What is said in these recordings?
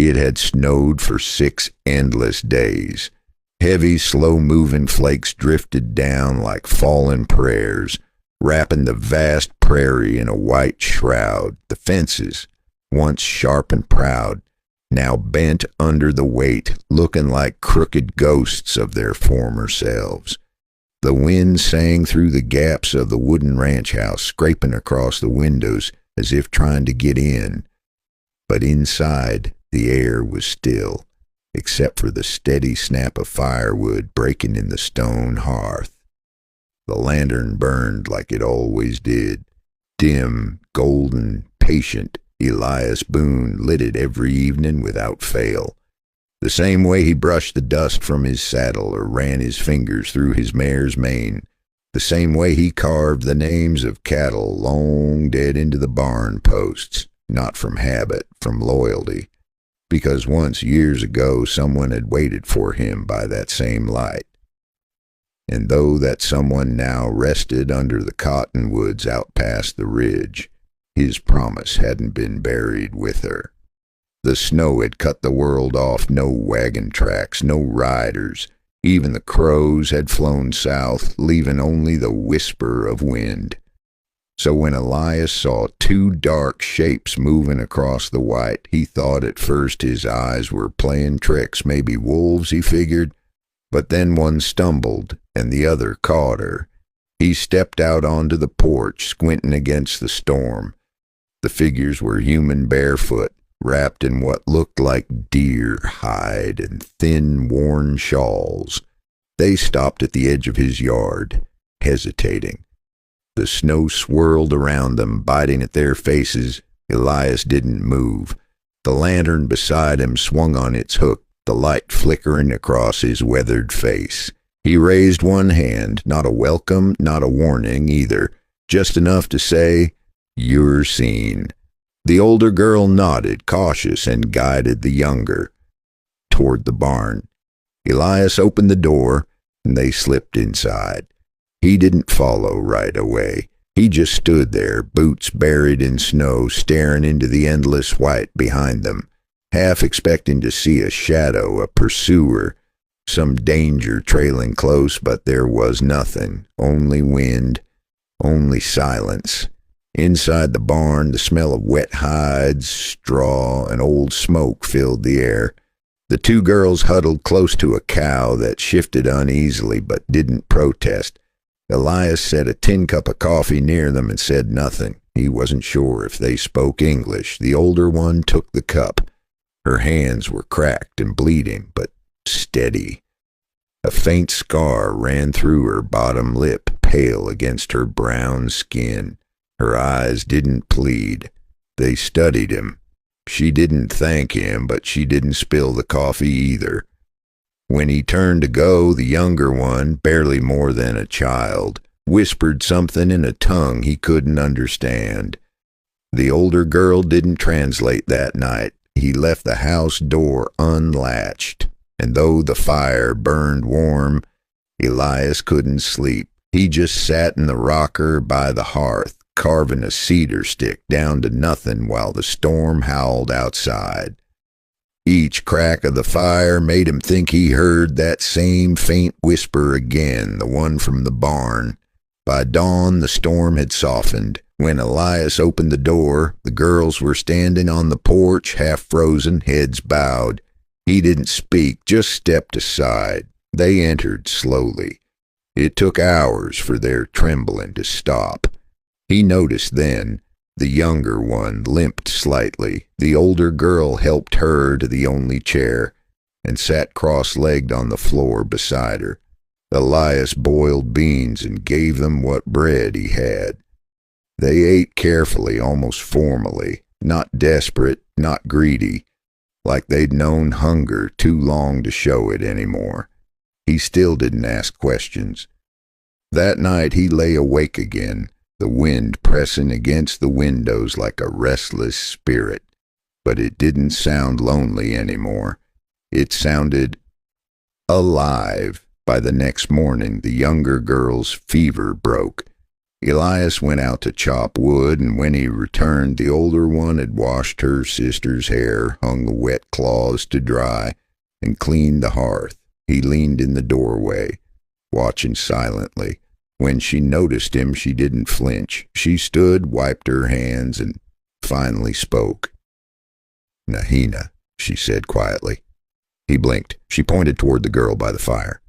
It had snowed for 6 endless days. Heavy, slow-moving flakes drifted down like fallen prayers, wrapping the vast prairie in a white shroud. The fences, once sharp and proud, now bent under the weight, looking like crooked ghosts of their former selves. The wind sang through the gaps of the wooden ranch house, scraping across the windows as if trying to get in. But inside, the air was still, except for the steady snap of firewood breaking in the stone hearth. The lantern burned like it always did. Dim, golden, patient, Elias Boone lit it every evening without fail. The same way he brushed the dust from his saddle or ran his fingers through his mare's mane. The same way he carved the names of cattle long dead into the barn posts, not from habit, from loyalty, because once years ago someone had waited for him by that same light. And though that someone now rested under the cottonwoods out past the ridge, his promise hadn't been buried with her. The snow had cut the world off, no wagon tracks, no riders. Even the crows had flown south, leaving only the whisper of wind. So when Elias saw 2 dark shapes moving across the white, he thought at first his eyes were playing tricks, maybe wolves, he figured. But then one stumbled, and the other caught her. He stepped out onto the porch, squinting against the storm. The figures were human barefoot, wrapped in what looked like deer hide and thin, worn shawls. They stopped at the edge of his yard, hesitating. The snow swirled around them, biting at their faces. Elias didn't move. The lantern beside him swung on its hook, the light flickering across his weathered face. He raised one hand, not a welcome, not a warning either, just enough to say, "You're seen." The older girl nodded, cautious, and guided the younger toward the barn. Elias opened the door, and they slipped inside. He didn't follow right away. He just stood there, boots buried in snow, staring into the endless white behind them, half expecting to see a shadow, a pursuer, some danger trailing close, but there was nothing, only wind, only silence. Inside the barn, the smell of wet hides, straw, and old smoke filled the air. The 2 girls huddled close to a cow that shifted uneasily but didn't protest. Elias set a tin cup of coffee near them and said nothing. He wasn't sure if they spoke English. The older one took the cup. Her hands were cracked and bleeding, but steady. A faint scar ran through her bottom lip, pale against her brown skin. Her eyes didn't plead. They studied him. She didn't thank him, but she didn't spill the coffee either. When he turned to go, the younger one, barely more than a child, whispered something in a tongue he couldn't understand. The older girl didn't translate that night. He left the house door unlatched, and though the fire burned warm, Elias couldn't sleep. He just sat in the rocker by the hearth, carving a cedar stick down to nothing while the storm howled outside. Each crack of the fire made him think he heard that same faint whisper again, the one from the barn. By dawn, the storm had softened. When Elias opened the door, the girls were standing on the porch, half frozen, heads bowed. He didn't speak, just stepped aside. They entered slowly. It took hours for their trembling to stop. He noticed then the younger one limped slightly. The older girl helped her to the only chair and sat cross-legged on the floor beside her. Elias boiled beans and gave them what bread he had. They ate carefully, almost formally, not desperate, not greedy, like they'd known hunger too long to show it anymore. He still didn't ask questions. That night he lay awake again, the wind pressing against the windows like a restless spirit. But it didn't sound lonely anymore. It sounded alive. By the next morning, the younger girl's fever broke. Elias went out to chop wood, and when he returned, the older one had washed her sister's hair, hung the wet cloths to dry, and cleaned the hearth. He leaned in the doorway, watching silently. When she noticed him, she didn't flinch. She stood, wiped her hands, and finally spoke. "Nahina," she said quietly. He blinked. She pointed toward the girl by the fire.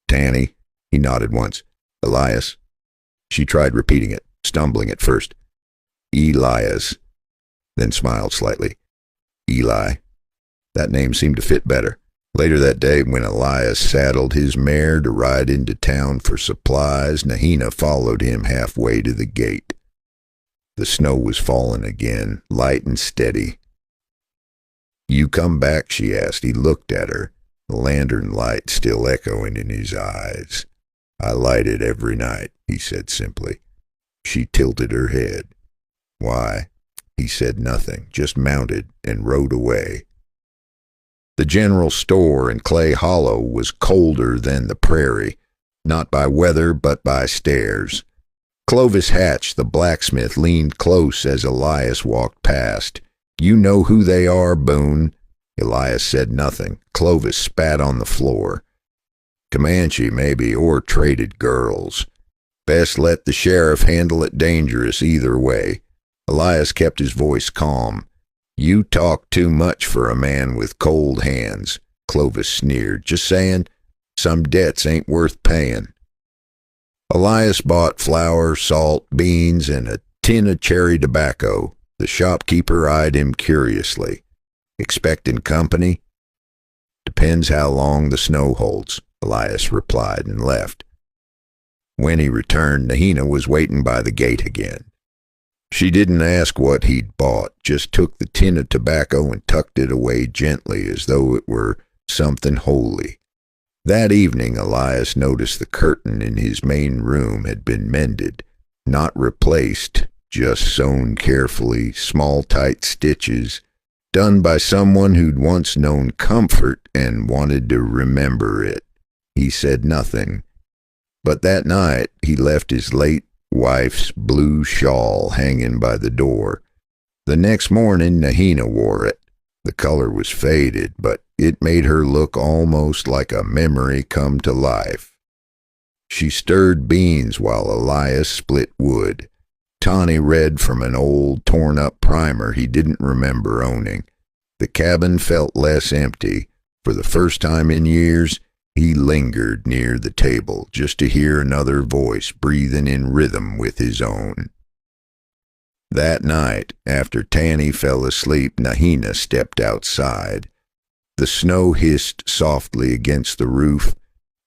"Tanny." He nodded once. "Elias." She tried repeating it, stumbling at first. "Elias," then smiled slightly. "Eli." That name seemed to fit better. Later that day, when Elias saddled his mare to ride into town for supplies, Nahina followed him halfway to the gate. The snow was falling again, light and steady. "You come back?" she asked. He looked at her, the lantern light still echoing in his eyes. "I light it every night," he said simply. She tilted her head. "Why?" He said nothing, just mounted and rode away. The general store in Clay Hollow was colder than the prairie, not by weather but by stairs. Clovis Hatch, the blacksmith, leaned close as Elias walked past. "You know who they are, Boone." Elias said nothing. Clovis spat on the floor. "Comanche, maybe, or traded girls. Best let the sheriff handle it. Dangerous either way." Elias kept his voice calm. "You talk too much for a man with cold hands." Clovis sneered. "Just saying, some debts ain't worth paying." Elias bought flour, salt, beans, and a tin of cherry tobacco. The shopkeeper eyed him curiously. "Expecting company?" "Depends how long the snow holds," Elias replied and left. When he returned, Nahina was waiting by the gate again. She didn't ask what he'd bought, just took the tin of tobacco and tucked it away gently as though it were something holy. That evening, Elias noticed the curtain in his main room had been mended, not replaced, just sewn carefully, small tight stitches, done by someone who'd once known comfort and wanted to remember it. He said nothing, but that night he left his late wife's blue shawl hanging by the door. The next morning, Nahina wore it. The color was faded, but it made her look almost like a memory come to life. She stirred beans while Elias split wood. Tawny read from an old, torn-up primer he didn't remember owning. The cabin felt less empty. For the first time in years, he lingered near the table just to hear another voice breathing in rhythm with his own. That night, after Tanny fell asleep, Nahina stepped outside. The snow hissed softly against the roof.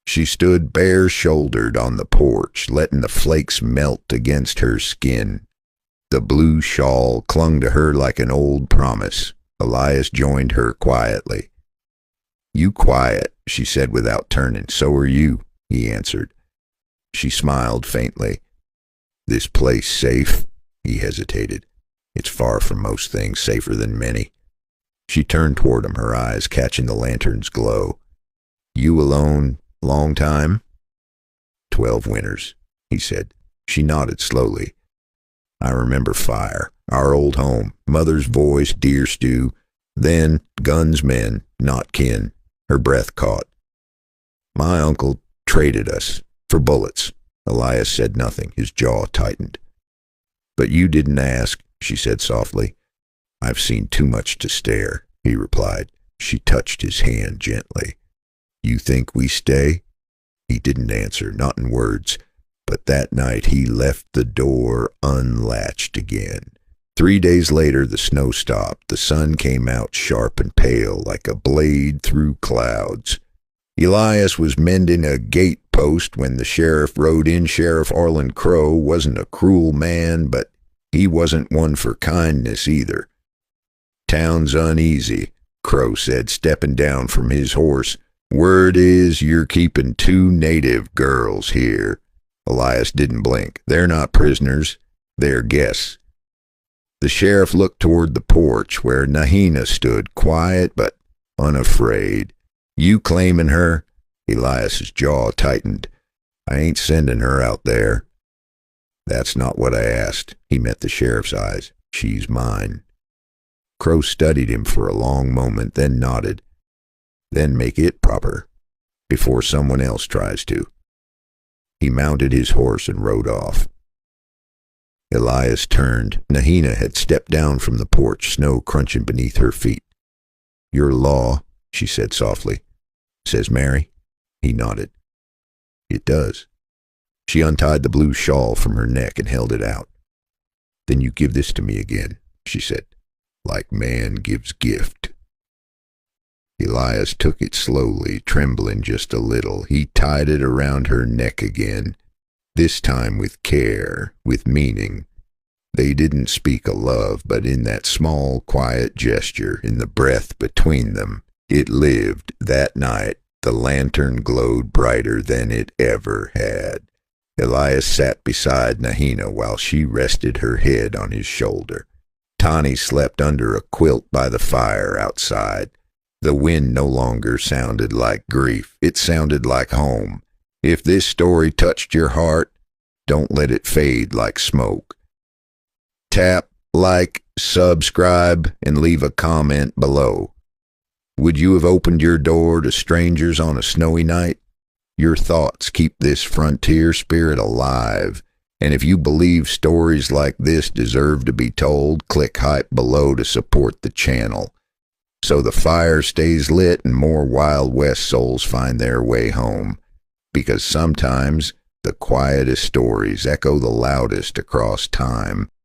She stood bare-shouldered on the porch, letting the flakes melt against her skin. The blue shawl clung to her like an old promise. Elias joined her quietly. "You quiet," she said without turning. "So are you," he answered. She smiled faintly. "This place safe?" He hesitated. "It's far from most things, safer than many." She turned toward him, her eyes catching the lantern's glow. "You alone long time?" 12 winters, he said. She nodded slowly. "I remember fire, our old home, mother's voice, deer stew, then guns, men, not kin." Her breath caught. "My uncle traded us for bullets." Elias said nothing. His jaw tightened. "But you didn't ask," she said softly. "I've seen too much to stare," he replied. She touched his hand gently. "You think we stay?" He didn't answer, not in words, but that night he left the door unlatched again. 3 days later, the snow stopped. The sun came out sharp and pale, like a blade through clouds. Elias was mending a gate post when the sheriff rode in. Sheriff Arlen Crow wasn't a cruel man, but he wasn't one for kindness either. "Town's uneasy," Crow said, stepping down from his horse. "Word is you're keeping 2 native girls here." Elias didn't blink. "They're not prisoners. They're guests." The sheriff looked toward the porch where Nahina stood, quiet but unafraid. "You claiming her?" Elias's jaw tightened. "I ain't sending her out there." That's not what I asked. He met the sheriff's eyes. She's mine. Crow studied him for a long moment, then nodded. Then make it proper, before someone else tries to. He mounted his horse and rode off. Elias turned. Nahina had stepped down from the porch, snow crunching beneath her feet. Your law, she said softly, says marry. He nodded. It does. She untied the blue shawl from her neck and held it out. Then you give this to me again, she said, like man gives gift. Elias took it slowly, trembling just a little. He tied it around her neck again, this time with care, with meaning. They didn't speak of love, but in that small, quiet gesture, in the breath between them, it lived. That night, the lantern glowed brighter than it ever had. Elias sat beside Nahina while she rested her head on his shoulder. Tani slept under a quilt by the fire outside. The wind no longer sounded like grief. It sounded like home. If this story touched your heart, don't let it fade like smoke. Tap, like, subscribe, and leave a comment below. Would you have opened your door to strangers on a snowy night? Your thoughts keep this frontier spirit alive. And if you believe stories like this deserve to be told, click hype below to support the channel, so the fire stays lit and more Wild West souls find their way home. Because sometimes the quietest stories echo the loudest across time.